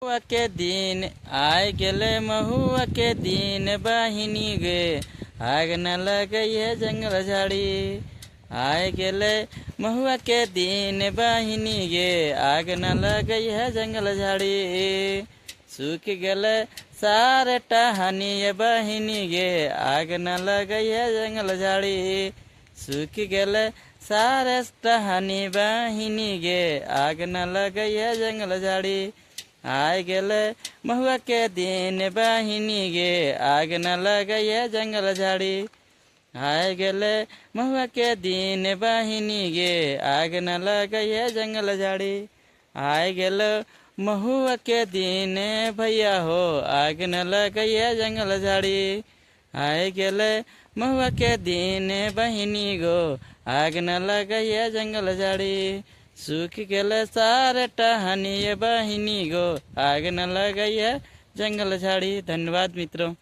महुआ के दिन आय गेले महुआ के दिन बहिनी गे आग न लगई है जंगल झाड़ी। आय गेले महुआ के दिन बहिनी गे आग न लगई है जंगल झाड़ी। सूख गेले सारे टहनी ये बहिनी गे आग न लगई है जंगल झाड़ी। सूख गेले सारे टहनी बहिनी गे आग न लगई है जंगल झाड़ी। आय गेले महुआ के दिन बहिनी गे आग न लगई है जंगल झाड़ी। आय गेले महुआ के दिन बहिनी गे आग न लगई है जंगल झाड़ी। आय गेलो महुआ के दिन भैया हो आग न लगई है जंगल झाड़ी। आय गेले महुआ के दिन बहिनी गो आग न लगई है जंगल झाड़ी। सूख गेले सारे टहनी ये बहिनी गो आग न लगई है जंगल झाड़ी। धन्यवाद मित्रों।